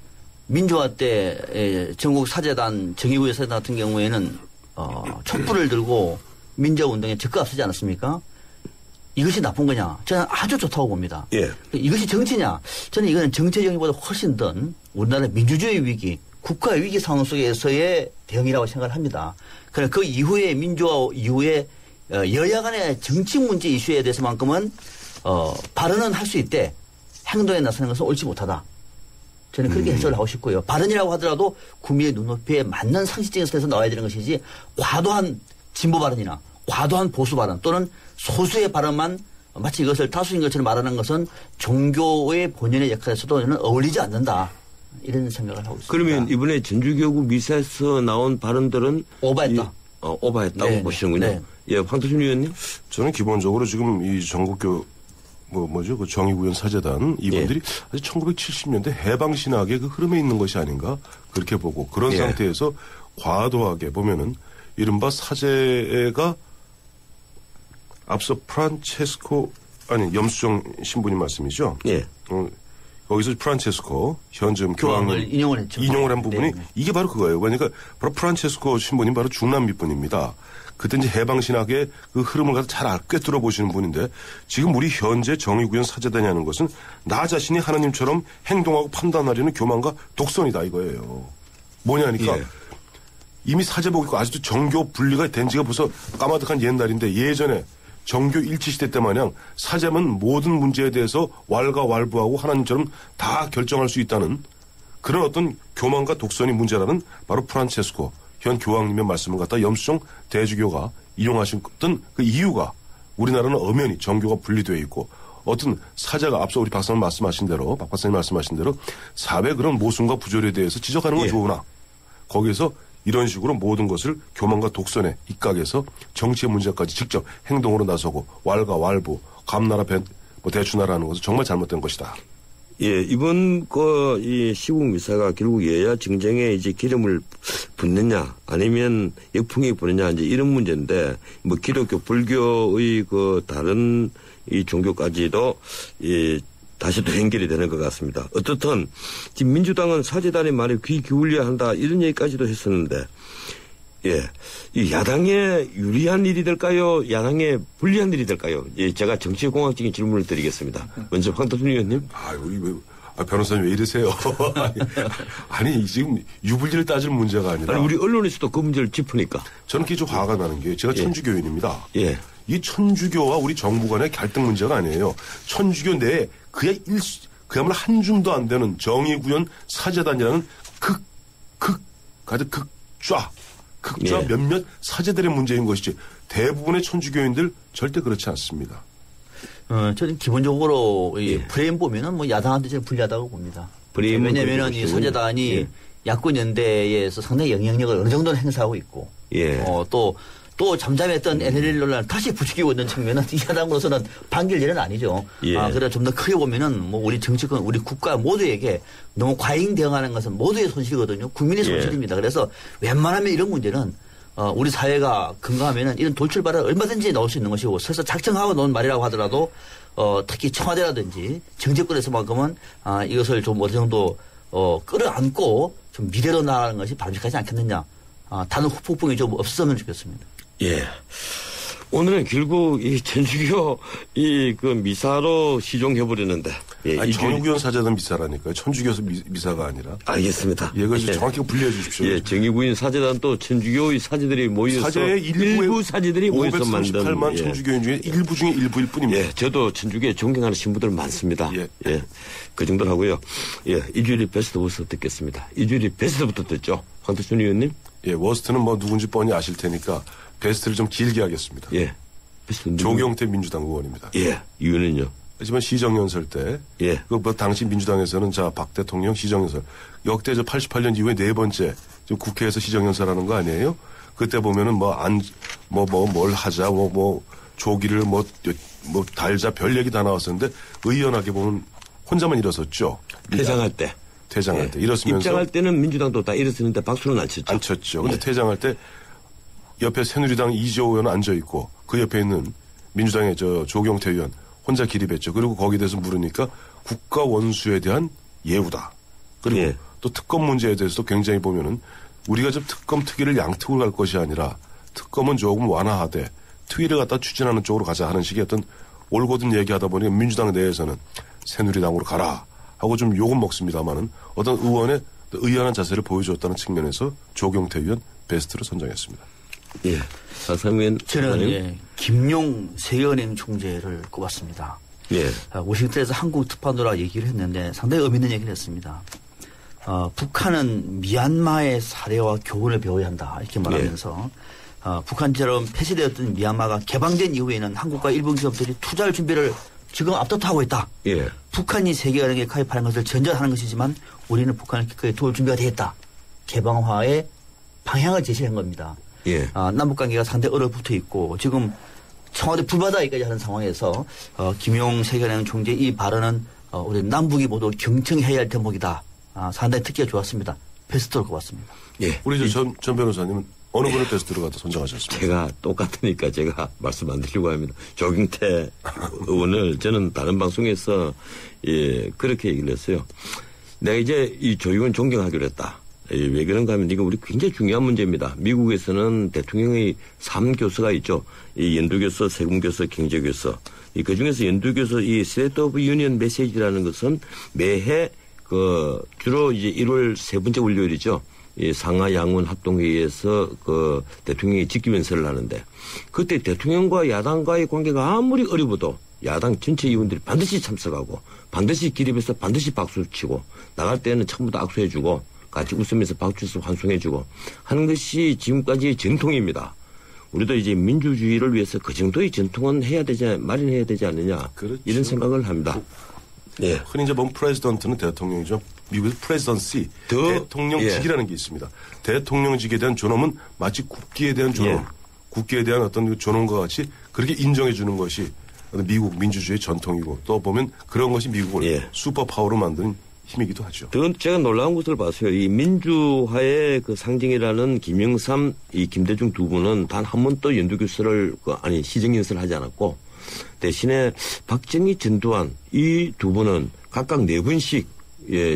Speaker 16: 민주화 때 전국 사제단 정의구현 사제단 같은 경우에는 촛불을 들고 민주화운동에 적극 앞서지 않았습니까? 이것이 나쁜 거냐? 저는 아주 좋다고 봅니다. 이것이 정치냐? 저는 이거는 정치의 영역보다 훨씬 더 우리나라의 민주주의 위기, 국가의 위기 상황 속에서의 대응이라고 생각을 합니다. 그래서 그 이후에 민주화 이후에 여야 간의 정치 문제 이슈에 대해서만큼은 발언은 할 수 있대 행동에 나서는 것은 옳지 못하다. 저는 그렇게 해석을 하고 싶고요. 발언이라고 하더라도 국민의 눈높이에 맞는 상식적인 선에서 나와야 되는 것이지 과도한 진보 발언이나 과도한 보수 발언 또는 소수의 발언만 마치 이것을 다수인 것처럼 말하는 것은 종교의 본연의 역할에서도 저는 어울리지 않는다. 이런 생각을 하고 있습니다.
Speaker 2: 그러면 이번에 전주교구 미사에서 나온 발언들은
Speaker 16: 오바했다.
Speaker 2: 오바했다고 보시는군요. 황토순 의원님?
Speaker 15: 저는 기본적으로 지금 이 전국교 그 정의구현 사제단 이분들이 아직 1970년대 해방신학의 그 흐름에 있는 것이 아닌가 그렇게 보고 그런 상태에서 과도하게 보면은 이른바 사제가 앞서 프란체스코 아니 염수정 신부님 말씀이죠?
Speaker 2: 예.
Speaker 15: 거기서 프란체스코 현 지금 교황을
Speaker 16: 인용을 했죠.
Speaker 15: 인용을 한 부분이
Speaker 16: 네.
Speaker 15: 이게 바로 그거예요. 그러니까 바로 프란체스코 신부님 바로 중남미 분입니다. 그때 이제 해방신학의 그 흐름을 갖다 잘 꿰뚫어 보시는 분인데 지금 우리 현재 정의구현 사제단이 하는 것은 나 자신이 하나님처럼 행동하고 판단하려는 교만과 독선이다 이거예요. 뭐냐니까
Speaker 2: 예.
Speaker 15: 이미 사제복 입고 아직도 정교 분리가 된 지가 벌써 까마득한 옛날인데 예전에 정교 일치시대 때 마냥 사제면 모든 문제에 대해서 왈가왈부하고 하나님처럼 다 결정할 수 있다는 그런 어떤 교만과 독선이 문제라는 바로 프란체스코 현 교황님의 말씀을 갖다 염수정 대주교가 이용하신 어떤 그 이유가 우리나라는 엄연히 정교가 분리되어 있고 어떤 사제가 앞서 우리 박사님 말씀하신 대로 박 박사님 말씀하신 대로 사회 그런 모순과 부조리에 대해서 지적하는 건
Speaker 2: 예.
Speaker 15: 좋으나 거기에서 이런 식으로 모든 것을 교만과 독선에 입각해서 정치의 문제까지 직접 행동으로 나서고 왈가왈부 감나라 대추나라는 것은 정말 잘못된 것이다.
Speaker 2: 예, 이번 이 시국 미사가 결국 여야 정쟁에 이제 기름을 붓느냐 아니면 역풍이 부느냐 이제 이런 문제인데 뭐 기독교 불교의 그 다른 이 종교까지도 다시 또 연결이 되는 것 같습니다. 어떻든 지금 민주당은 사제단의 말에 귀 기울여야 한다 이런 얘기까지도 했었는데 예, 이 야당에 유리한 일이 될까요? 야당에 불리한 일이 될까요? 예, 제가 정치공학적인 질문을 드리겠습니다. 먼저 황도순 의원님.
Speaker 15: 변호사님 왜 이러세요? 아니 지금 유불리를 따질 문제가 아니라.
Speaker 2: 아니, 우리 언론에서도 그 문제를 짚으니까.
Speaker 15: 저는 그게 좀 화가 나는 게 제가
Speaker 2: 예.
Speaker 15: 천주교인입니다.
Speaker 2: 예.
Speaker 15: 이 천주교와 우리 정부 간의 갈등 문제가 아니에요. 천주교 내에 그야말로 한 줌도 안 되는 정의구현 사제단이라는 극좌
Speaker 2: 예.
Speaker 15: 몇몇 사제들의 문제인 것이지 대부분의 천주교인들 절대 그렇지 않습니다.
Speaker 16: 저는 기본적으로 이 프레임 보면은 뭐 야당한테 제일 불리하다고 봅니다. 왜냐면은 이 사제단이 야권 연대에서 상당히 영향력을 어느 정도는 행사하고 있고, 또 잠잠했던 NLL 논란을 다시 부추기고 있는 측면은 이 야당으로서는 반길 일은 아니죠. 그래서 좀 더 크게 보면은 뭐 우리 정치권, 우리 국가 모두에게 너무 과잉 대응하는 것은 모두의 손실이거든요. 국민의 손실입니다. 그래서 웬만하면 이런 문제는 우리 사회가 건강하면은 이런 돌출발을 얼마든지 넣을 수 있는 것이고, 설사 작정하고 놓은 말이라고 하더라도 특히 청와대라든지 정치권에서만큼은 이것을 좀 어느 정도 끌어안고 좀 미래로 나아가는 것이 바람직하지 않겠느냐. 다른 후폭풍이 좀 없었으면 좋겠습니다.
Speaker 2: 예. 오늘은 결국 이 천주교 그 미사로 시종해버리는데. 예,
Speaker 15: 아니, 정의구현 사제단 미사라니까요. 천주교 미사가 아니라.
Speaker 2: 알겠습니다.
Speaker 15: 예, 그걸 정확히 분리해 주십시오.
Speaker 2: 예, 정의구현 사제단 또 천주교의 사제들이 모여서.
Speaker 15: 사제의
Speaker 2: 일부 사제들이 모여서 만든.
Speaker 15: 538만 천주교인 중에 일부 중에 일부일 뿐입니다.
Speaker 2: 예, 저도 천주교에 존경하는 신부들 많습니다. 예. 그 정도로 하고요. 예, 이주일이 베스트부터 듣겠습니다. 이주일이 베스트부터 듣죠. 황도순 의원님.
Speaker 15: 예, 워스트는 뭐 누군지 뻔히 아실 테니까 베스트를 좀 길게 하겠습니다.
Speaker 2: 예.
Speaker 15: 조경태 민주당 의원입니다.
Speaker 2: 예. 이유는요?
Speaker 15: 하지만 시정연설 때, 당시 민주당에서는 박 대통령 시정연설, 역대 88년 이후에 네 번째 지금 국회에서 시정연설하는 거 아니에요? 그때 보면은 뭘 하자, 조기를 달자 별 얘기 다 나왔었는데 의연하게 보면 혼자만 일어섰죠.
Speaker 2: 퇴장할 때.
Speaker 15: 일었으면서.
Speaker 2: 입장할 때는 민주당도 다 일었었는데 박수는 안 쳤죠.
Speaker 15: 안 쳤죠. 근데 퇴장할 때 옆에 새누리당 이재호 의원 앉아있고 그 옆에 있는 민주당의 조경태 의원 혼자 기립했죠. 그리고 거기에 대해서 물으니까 국가 원수에 대한 예우다. 그리고 또 특검 문제에 대해서도 굉장히 보면은 우리가 좀 특검 특위를 양특으로 갈 것이 아니라 특검은 조금 완화하되 특위를 갖다 추진하는 쪽으로 가자 하는 식의 어떤 올곧은 얘기하다 보니까 민주당 내에서는 새누리당으로 가라 하고 좀 욕은 먹습니다만은 어떤 의원의 의연한 자세를 보여줬다는 측면에서 조경태 의원 베스트로 선정했습니다.
Speaker 2: 예. 사상위원
Speaker 16: 저는 김용 세계은행 총재를 꼽았습니다.
Speaker 2: 예.
Speaker 16: 워싱턴에서 한국 특파원으로 얘기를 했는데 상당히 의미 있는 얘기를 했습니다. 북한은 미얀마의 사례와 교훈을 배워야 한다 이렇게 말하면서 북한처럼 폐쇄되었던 미얀마가 개방된 이후에는 한국과 일본 기업들이 투자할 준비를 지금 앞다투하고 있다.
Speaker 2: 예.
Speaker 16: 북한이 세계은행에 가입하는 것을 전제하는 것이지만 우리는 북한을 기꺼이 도울 준비가 되겠다. 개방화의 방향을 제시한 겁니다.
Speaker 2: 예.
Speaker 16: 남북관계가 상당히 얼어붙어 있고 지금 청와대 불바다기까지 하는 상황에서 김용 세계은행 총재 이 발언은 우리 남북이 모두 경청해야 할 대목이다. 상당히 특기가 좋았습니다. 베스트로 꼽았습니다.
Speaker 2: 예.
Speaker 15: 우리 전 변호사님은 어느 분을 빼서 들어가다 선정하셨습니까?
Speaker 2: 제가 똑같으니까 제가 말씀 안 드리려고 합니다. 조경태 의원을 저는 다른 방송에서 그렇게 얘기를 했어요. 내가 이제 이 조용은 존경하기로 했다. 왜 그런가 하면 이거 우리 굉장히 중요한 문제입니다. 미국에서는 대통령의 3교서가 있죠. 이 연두교서, 세금교서, 경제교서. 그 중에서 연두교서 이 스테이트 오브 유니언 메시지라는 것은 매해 주로 이제 1월 세 번째 월요일이죠. 이 상하 양원 합동회의에서 대통령이 직기 연설을 하는데 그때 대통령과 야당과의 관계가 아무리 어려워도 야당 전체 의원들이 반드시 참석하고 반드시 기립해서 반드시 박수 치고 나갈 때는 전부 다 악수해주고 같이 웃으면서 박수해서 환송해주고 하는 것이 지금까지의 전통입니다. 우리도 이제 민주주의를 위해서 그 정도의 전통은 마련해야 되지 않느냐.
Speaker 15: 그렇죠.
Speaker 2: 이런 생각을 합니다. 예.
Speaker 15: 흔히 이제 보면 프레지던트는 대통령이죠. 미국에서 프레지던시, 대통령직이라는 게 있습니다. 대통령직에 대한 존엄은 마치 국기에 대한 존엄, 국기에 대한 어떤 존엄과 같이 그렇게 인정해 주는 것이 미국 민주주의의 전통이고 또 보면 그런 것이 미국을 슈퍼파워로 만드는 힘이기도 하죠.
Speaker 2: 그건 제가 놀라운 것을 봤어요. 이 민주화의 그 상징이라는 김영삼, 이 김대중 두 분은 단 한 번도 연두교서를 시정연설을 하지 않았고 대신에 박정희, 전두환 이 두 분은 각각 4번씩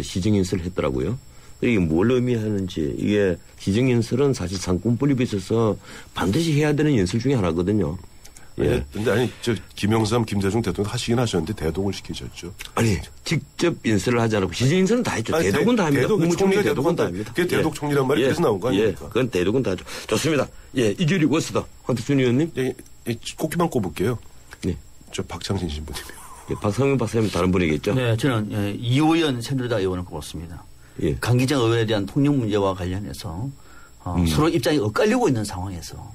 Speaker 2: 시정연설을 했더라고요. 이게 뭘 의미하는지 이게 시정연설은 사실 상권분립에 있어서 반드시 해야 되는 연설 중에 하나거든요.
Speaker 15: 근데 김영삼, 김대중 대통령 하시긴 하셨는데 대독을 시키셨죠.
Speaker 2: 아니, 직접 연설을 하지 않고 시정연설은 다 했죠. 대독은 다 합니다.
Speaker 15: 국무총리 대독은 다 합니다. 그게 대독 총리란 말이 그래서 나온 거 아닙니까?
Speaker 2: 그건 대독은 다 하죠. 좋습니다. 이주리 워스더 황태순 의원님.
Speaker 15: 꼽기만 꼽을게요.
Speaker 2: 네.
Speaker 15: 저 박창신 신부님이요.
Speaker 2: 박상현 박사님 다른 분이겠죠?
Speaker 16: 네, 저는 이호연 새누리당 의원을 꼽았습니다. 강기정 의원에 대한 통역 문제와 관련해서 서로 입장이 엇갈리고 있는 상황에서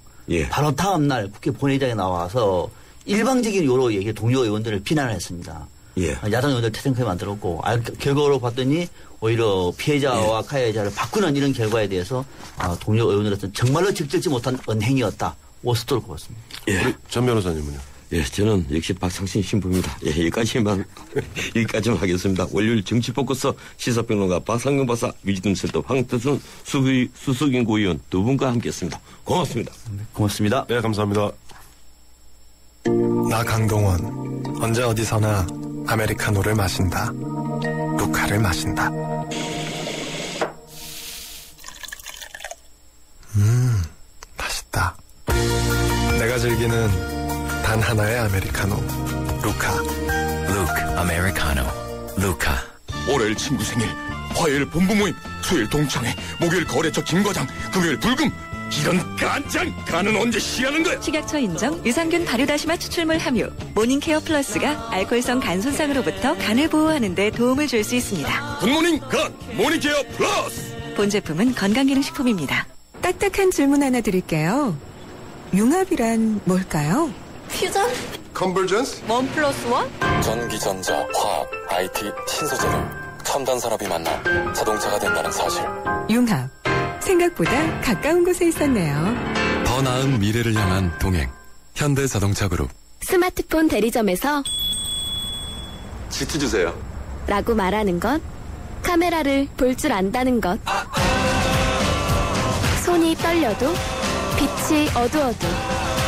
Speaker 16: 바로 다음 날 국회 본회의장에 나와서 일방적인 요로 동료 의원들을 비난을 했습니다. 야당 의원들 태생크게 만들었고 결과로 봤더니 오히려 피해자와 가해자를 바꾸는 이런 결과에 대해서 동료 의원으로서는 정말로 적절치 못한 언행이었다. 워스터를 꼽았습니다.
Speaker 15: 우리 전 변호사님은요?
Speaker 2: 저는 역시 박상신 신부입니다. 여기까지만 하겠습니다. 월요일 정치포커스 시사평론가 박상영 박사, 위즈덤 센터 황태순 수석인 고위원 두 분과 함께했습니다. 고맙습니다.
Speaker 16: 고맙습니다.
Speaker 15: 네, 감사합니다.
Speaker 17: 나 강동원 언제 어디서나 아메리카노를 마신다. 루카를 마신다. 맛있다. 내가 즐기는 단 하나의 아메리카노. 루카.
Speaker 18: 루크 아메리카노. 루카.
Speaker 19: 월요일 친구 생일, 화요일 본부 모임, 수요일 동창회, 목요일 거래처 김과장, 금요일 불금. 이런 깐장! 간은 언제 쉬하는 거야?
Speaker 20: 식약처 인정 유산균 발효다시마 추출물 함유 모닝케어 플러스가 알코올성 간 손상으로부터 간을 보호하는 데 도움을 줄 수 있습니다.
Speaker 19: 굿모닝 간 모닝케어 플러스.
Speaker 20: 본 제품은 건강기능식품입니다.
Speaker 21: 딱딱한 질문 하나 드릴게요. 융합이란 뭘까요?
Speaker 22: 퓨전?
Speaker 21: 컨버전스?
Speaker 22: 1+1?
Speaker 18: 전기전자, 화학, IT, 신소재를 첨단 산업이 만나 자동차가 된다는 사실.
Speaker 21: 융합. 생각보다 가까운 곳에 있었네요.
Speaker 13: 더 나은 미래를 향한 동행. 현대자동차그룹.
Speaker 22: 스마트폰 대리점에서
Speaker 18: 지트 주세요.
Speaker 22: 라고 말하는 것. 카메라를 볼 줄 안다는 것. 손이 떨려도 빛이 어두워도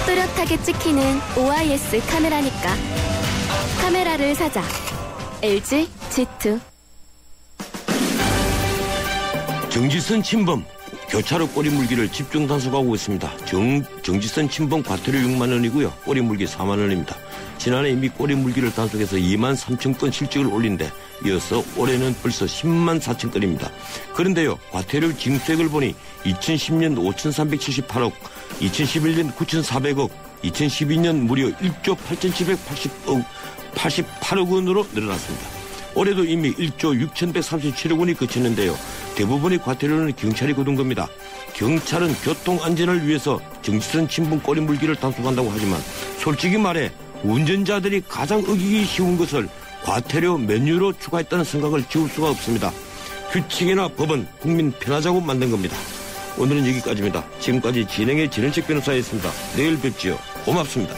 Speaker 22: 뚜렷하게 찍히는 OIS 카메라니까. 카메라를 사자. LG G2.
Speaker 2: 정지선 침범. 교차로 꼬리 물기를 집중 단속하고 있습니다. 정지선 침범 과태료 6만 원이고요. 꼬리 물기 4만 원입니다. 지난해 이미 꼬리 물기를 단속해서 2만 3천 건 실적을 올린데 이어서 올해는 벌써 10만 4천 건입니다. 그런데요. 과태료 징수액을 보니 2010년 5,378억, 2011년 9,400억, 2012년 무려 1조 8,788억 원으로 늘어났습니다. 올해도 이미 1조 6,137억 원이 그쳤는데요. 대부분의 과태료는 경찰이 거둔 겁니다. 경찰은 교통안전을 위해서 정지선 침범 꼬리 물기를 단속한다고 하지만 솔직히 말해 운전자들이 가장 어기기 쉬운 것을 과태료 메뉴로 추가했다는 생각을 지울 수가 없습니다. 규칙이나 법은 국민 편하자고 만든 겁니다. 오늘은 여기까지입니다. 지금까지 진행의 진현식 변호사였습니다. 내일 뵙지요. 고맙습니다.